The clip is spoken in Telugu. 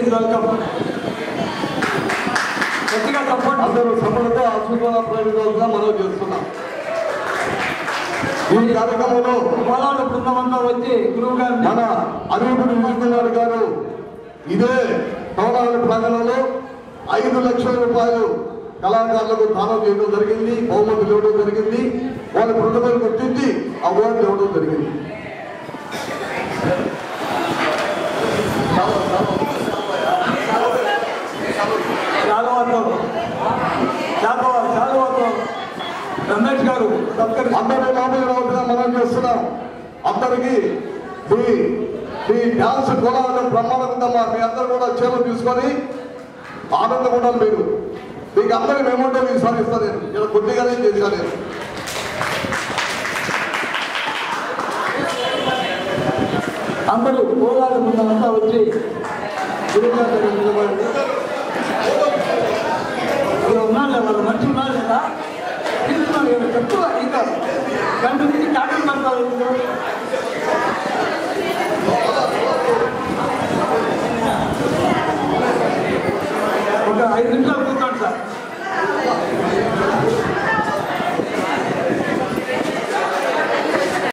Please welcome. గట్టిగా సపోర్ట్ అందరూ సపోర్ట్తో అద్భుతమైన ప్రయోజనాలుగా మనం చేస్తున్నాం. ఈ కార్యక్రమంలో పోలాడు బృందమంతా వచ్చి గురువు గారు మన అనిరుద్ధ విజయకుమార్ గారు ఇదే పోలాడు ప్రాంగణంలో 5 లక్షల రూపాయలు కళాకారులకు దానం చేయడం జరిగింది, బహుమతులు ఇవ్వడం జరిగింది, వాళ్ళ ప్రతిభను గుర్తించి అవార్డులు ఇవ్వడం జరిగింది. రమేష్ గారు అందరూ మామూలుగా మనం చేస్తున్నాం. అందరికీ మీ డ్యాన్స్ కోలాటం బ్రహ్మాండంగా మీ అందరూ కూడా చేతులు తీసుకొని ఆనందపడ్డం మీరు. మీకు అందరికీ మేముంటే మీకు సాధిస్తాను. నేను ఇలా కొద్దిగానే చేశాను. అందరూ కోలాటం అంతా వచ్చి గురుగారు నిలబడి ఉన్నాను. వాళ్ళు మంచి ఉన్నారు కదా, తక్కువ ఇంకా గంట నుంచి కాటలు పడతారు. ఒక 5 నిమిషాలు కూర్చోండి సార్.